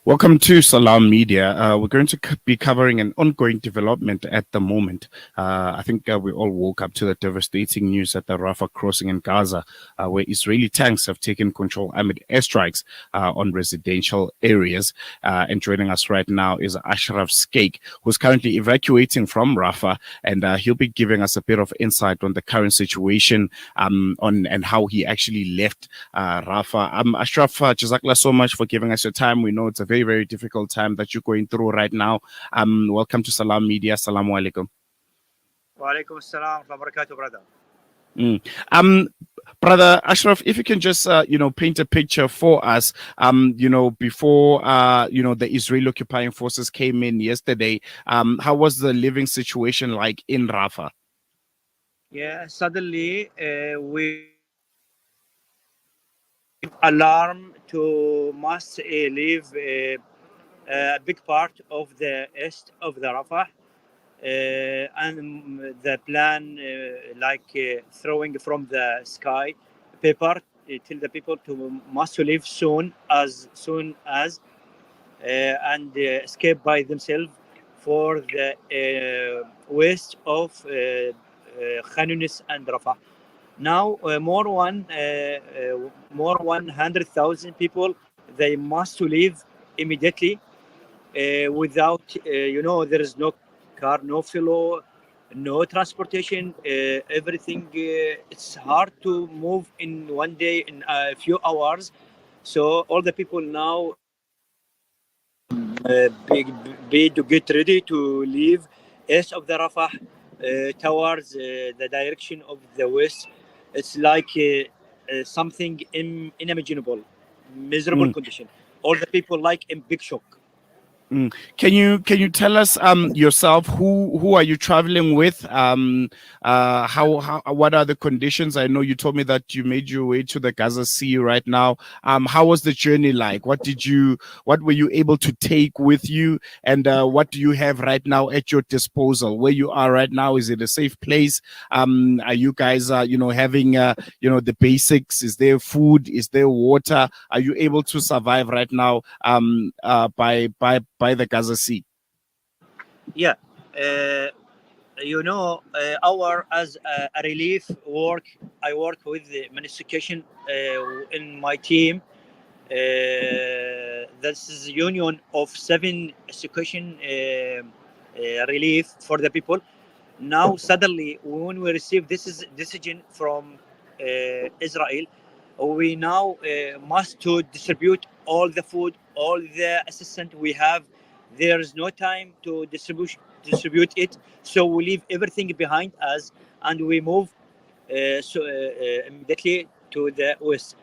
Welcome to Salam Media. We're going to be covering an ongoing development at the moment. I think we all woke up to the devastating news at the Rafah crossing in Gaza, where Israeli tanks have taken control amid airstrikes on residential areas. And joining us right now is Ashraf Skaik, who's currently evacuating from Rafah, and he'll be giving us a bit of insight on the current situation and how he actually left Rafah. Ashraf, Jazakallah so much for giving us your time. We know it's a very, very difficult time that you're going through right now. Welcome to Salam Media. Assalamu alaikum. Wa alaikum assalam wa barakatuh, brother. Brother Ashraf, if you can just, paint a picture for us, before, the Israeli occupying forces came in yesterday, how was the living situation like in Rafah? Yeah, suddenly we alarm to must leave a big part of the east of the Rafah. And the plan throwing from the sky paper tell the people to must leave soon as and escape by themselves for the west of Khan Yunis and Rafah. Now more 100,000 people they must leave immediately without there is no car, no fuel, no transportation. Everything it's hard to move in one day in a few hours. So all the people now be to get ready to leave east of the Rafah towards the direction of the west. It's like something unimaginable, miserable condition. All the people like in big shock. Can you tell us yourself who are you traveling with? How what are the conditions? I know you told me that you made your way to the Gaza Sea right now. How was the journey like? What were you able to take with you, and what do you have right now at your disposal? Where you are right now, is it a safe place? Are you guys having the basics? Is there food? Is there water? Are you able to survive right now by the Gaza Sea? Yeah. Uh, our as a relief work, I work with the administration in my team. This is a union of 7 execution relief for the people. Now suddenly when we receive this is decision from Israel, we now must to distribute all the food, all the assistance we have. There is no time to distribute it, so we leave everything behind us and we move immediately to the west.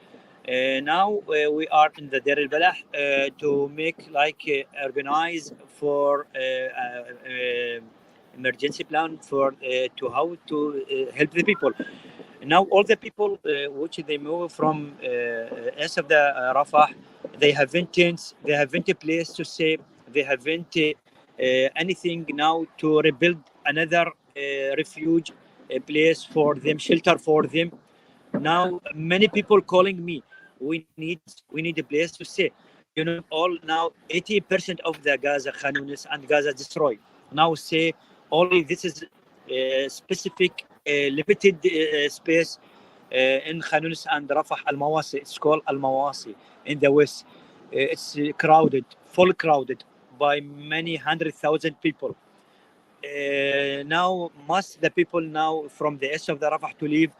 Now we are in the Deir al-Balah to make organize for emergency plan for to how to help the people. Now all the people which they move from east of the Rafah, they haven't tents, they haven't a place to stay, they haven't anything now to rebuild another refuge place for them, shelter for them. Now many people calling me, we need a place to stay. All now 80% of the Gaza, Khan Yunis and Gaza destroyed. Now say only this is specific limited space in Khan Yunis and Rafah Al Mawasi. It's called Al Mawasi in the west. It's crowded, full crowded by many 100,000 people. Now must the people now from the east of the Rafah to leave,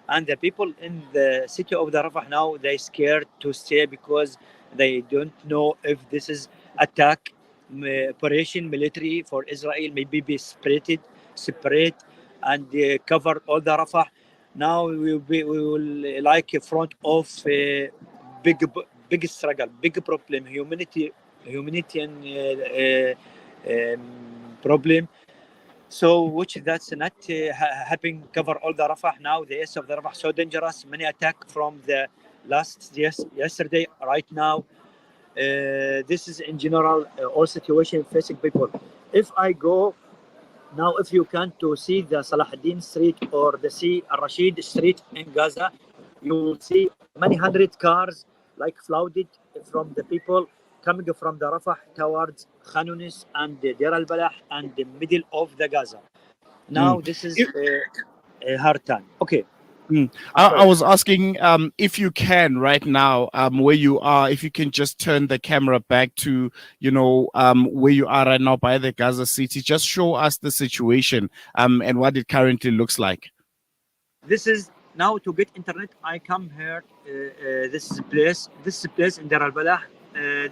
and the people in the city of the Rafah now they scared to stay because they don't know if this is attack operation military for Israel, maybe be separate and cover all the Rafah. Now we will like in front of big big struggle, big problem, humanitarian problem. So which that's not happening cover all the Rafah now. The east of the Rafah so dangerous. Many attack from the yesterday. Right now, this is in general all situation facing people. If I go now, if you can to see the Salahuddin Street or the C Al Rashid Street in Gaza, you will see many hundred cars like flooded from the people. coming from the Rafah towards Khan Yunis and Deir al Balah and the middle of the Gaza. Mm. Now this is a hard time. Okay, Mm. I'm I sorry. was asking if you can right now, where you are, if you can just turn the camera back to, where you are right now by the Gaza City. Just show us the situation and what it currently looks like. This is now to get internet. I come here. This is place. This is place in Deir al Balah.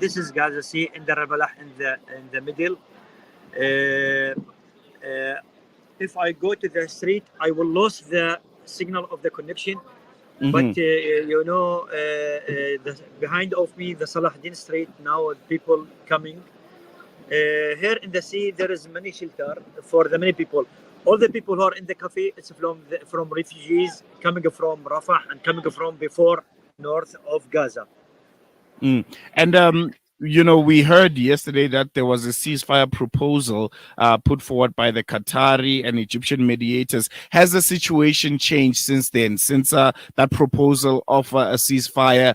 This is Gaza Sea in Deir al Balah in the middle. Uh, if I go to the street, I will lose the signal of the connection. But Hmm. behind of me, the Salahuddin Street. Now people coming. Here in the sea, there is many shelter for the many people. All the people who are in the cafe, it's from refugees coming from Rafah and coming from before north of Gaza. Mm. And we heard yesterday that there was a ceasefire proposal put forward by the Qatari and Egyptian mediators. Has the situation changed since then, since that proposal of a ceasefire?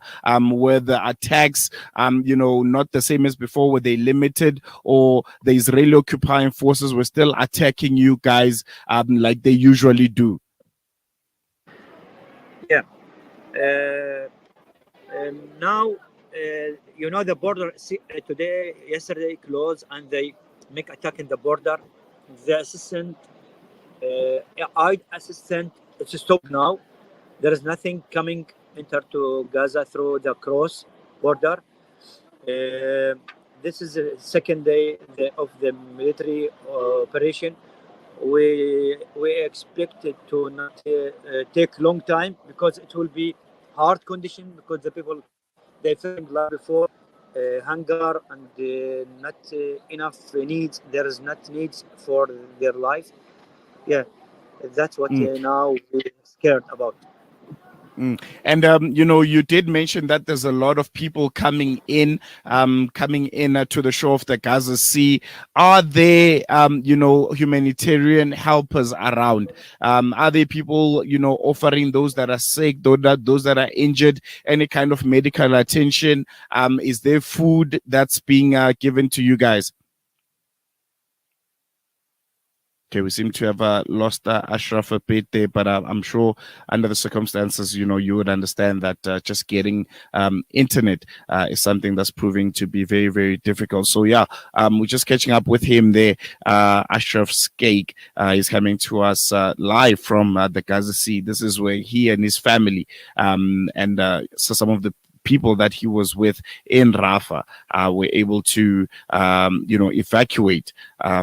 Were the attacks, not the same as before? Were they limited, or the Israeli occupying forces were still attacking you guys like they usually do? Yeah. Uh, Now, the border today, yesterday closed, and they make attack in the border. The assistant, aid assistant, it's stopped now. There is nothing coming enter to Gaza through the cross border. Uh, this is the second day of the military operation. We expect it to not take long time because it will be hard condition because the people they feeling like before hunger and not enough needs. There is not needs for their life. Yeah, that's what Mm. now we're scared about. Mm. And you did mention that there's a lot of people coming in to the shore of the Gaza Sea. Are there, humanitarian helpers around? Are there people, offering those that are sick, those that are injured, any kind of medical attention? Is there food that's being given to you guys? Okay, we seem to have lost Ashraf a bit there, but I'm sure under the circumstances, you would understand that just getting internet is something that's proving to be very, very difficult. So, yeah, we're just catching up with him there. Ashraf Skaik is coming to us live from the Gaza Sea. This is where he and his family and so some of the people that he was with in Rafah were able to, evacuate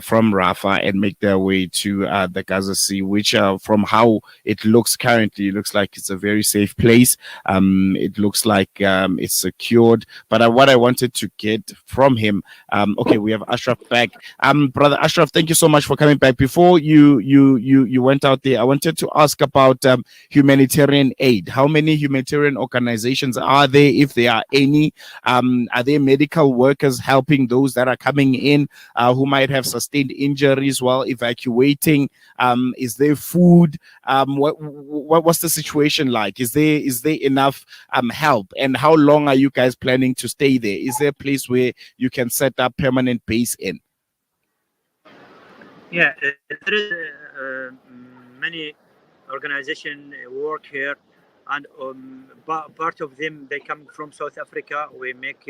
from Rafah and make their way to the Gaza Sea, which from how it looks currently, it looks like it's a very safe place. It looks like it's secured. But what I wanted to get from him, okay, we have Ashraf back. Brother Ashraf, thank you so much for coming back. Before you went out there, I wanted to ask about humanitarian aid. How many humanitarian organizations are there, if there are any? Are there medical workers helping those that are coming in who might have sustained injuries while evacuating? Is there food? What's the situation like? Is there enough help? And how long are you guys planning to stay there? Is there a place where you can set up permanent base in? Yeah, there is many organization work here, and part of them they come from South Africa. We make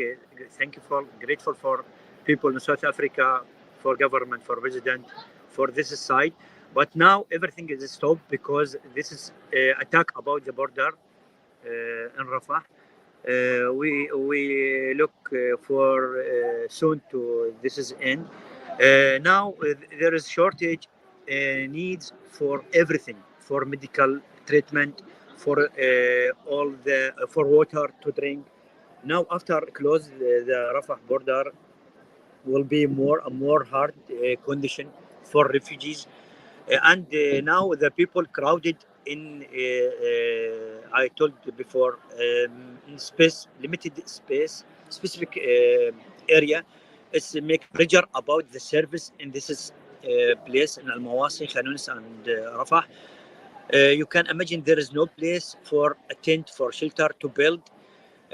thankful, grateful for people in South Africa, for government, for president, for this side. But now everything is stopped because this is attack about the border in Rafah. We look for soon to this is end. Now there is shortage needs for everything, for medical treatment, for all the for water to drink. Now after close the Rafah border will be more and more hard condition for refugees. And now the people crowded in I told you before in space, limited space, specific area. It's make pressure about the service in this is place in Al Mawasi, Khanounis and Rafah. You can imagine there is no place for a tent for shelter to build.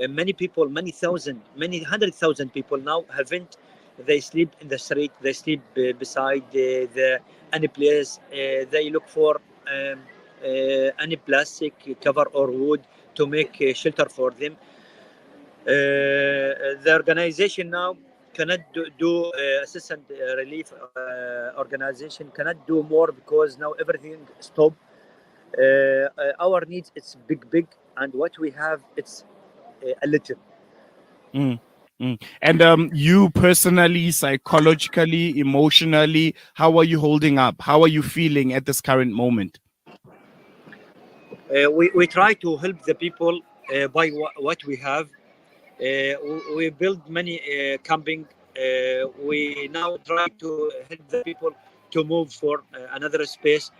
Many people, many thousand, many 100,000 people now haven't. They sleep in the street. They sleep beside the any place. They look for any plastic cover or wood to make shelter for them. The organization now cannot do assistant relief organization cannot do more because now everything stopped. Our needs it's big, and what we have it's a little. Mm, And you personally, psychologically, emotionally, how are you holding up? How are you feeling at this current moment? We try to help the people by what we have. We build many camping. We now try to help the people to move for another space,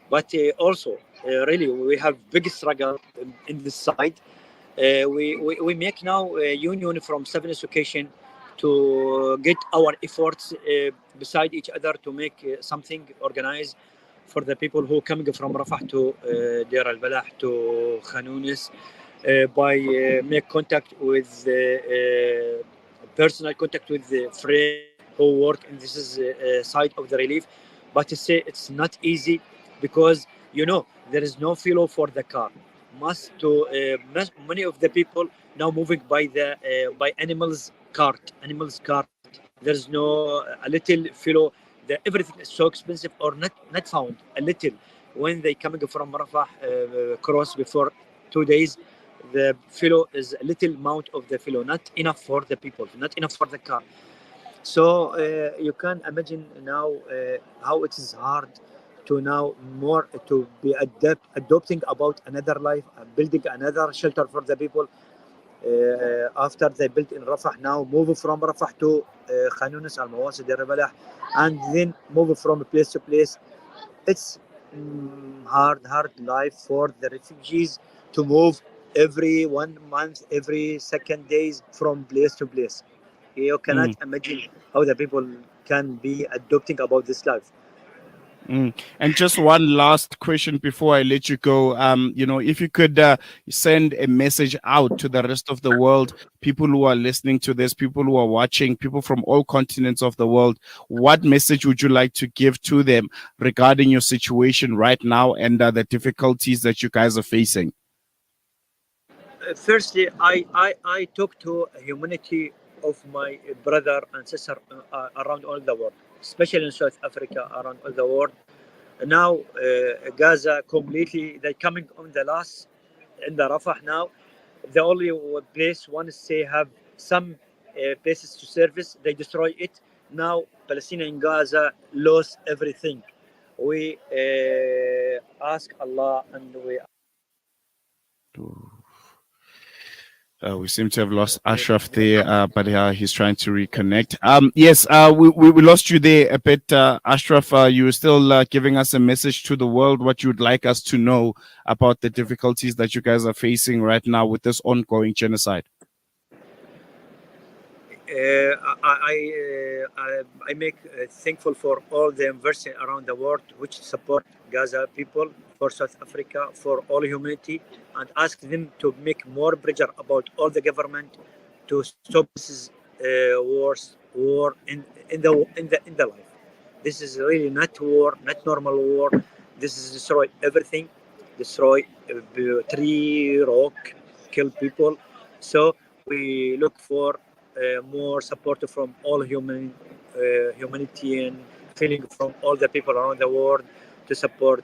but also really we have big struggle in this side. We make now a union from seven association to get our efforts beside each other to make something organized for the people who coming from Rafah to Deir al-Balah to Khanounis by make contact with personal contact with the friend who work in this is, side of the relief, but to say it's not easy because there is no fuel for the car must to many of the people now moving by the by animals cart there's no a little fuel the everything is so expensive or not found a little when they coming from Rafah cross before 2 days the fuel is a little amount of the fuel not enough for the people not enough for the car so you can imagine now how it is hard to now more to be adopting about another life and building another shelter for the people after they built in Rafah now move from Rafah to Khanounis al Mawasid al Rabalah and then move from place to place it's hard life for the refugees to move every 1 month every second days from place to place you cannot Mm. imagine how the people can be adopting about this life. And just one last question before I let you go. If you could send a message out to the rest of the world, people who are listening to this, people who are watching, people from all continents of the world, what message would you like to give to them regarding your situation right now and the difficulties that you guys are facing? Firstly, I talk to humanity of my brother and sister around all the world, especially in South Africa, around all the world. Now, Gaza completely, they coming on the last in the Rafah now. The only place once they have some places to service, they destroy it. Now, Palestine and Gaza lost everything. We ask Allah and we We seem to have lost Ashraf there, but he's trying to reconnect. Yes, we lost you there a bit, Ashraf. You were still giving us a message to the world, what you'd like us to know about the difficulties that you guys are facing right now with this ongoing genocide. I make thankful for all the university around the world which support Gaza people, for South Africa, for all humanity, and ask them to make more pressure about all the government to stop this war in the life. This is really not war, not normal war. This is destroy everything, destroy tree, rock, kill people. So we look for more support from all humanity and feeling from all the people around the world to support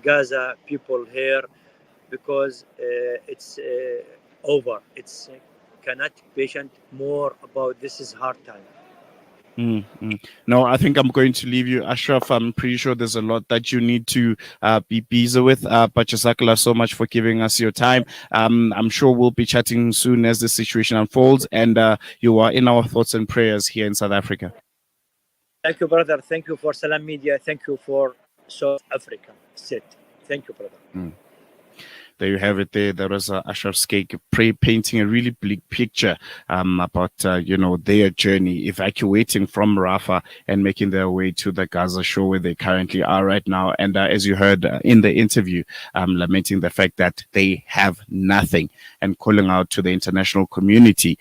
Gaza people here because it's over. It's cannot patient more about this is hard time. No, I think I'm going to leave you, Ashraf. I'm pretty sure there's a lot that you need to be busy with. But Jazakallah so much for giving us your time. I'm sure we'll be chatting soon as the situation unfolds, and you are in our thoughts and prayers here in South Africa. Thank you, brother. Thank you for Salam Media. Thank you for South Africa. Sit. Thank you, brother. Mm. There you have it. There was Ashraf Skaik painting a really bleak picture about their journey, evacuating from Rafah and making their way to the Gaza shore where they currently are right now. And as you heard in the interview, lamenting the fact that they have nothing and calling out to the international community,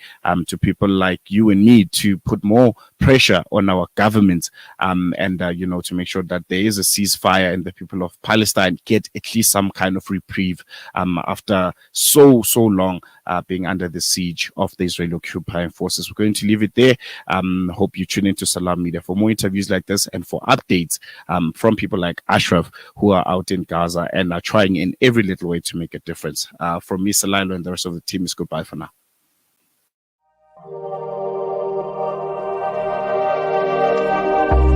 to people like you and me, to put more pressure on our governments, and to make sure that there is a ceasefire and the people of Palestine get at least some kind of reprieve after so long being under the siege of the Israeli occupying forces. We're going to leave it there. Hope you tune into Salam Media for more interviews like this and for updates from people like Ashraf, who are out in Gaza and are trying in every little way to make a difference. From me, Salilo, and the rest of the team, is goodbye for now.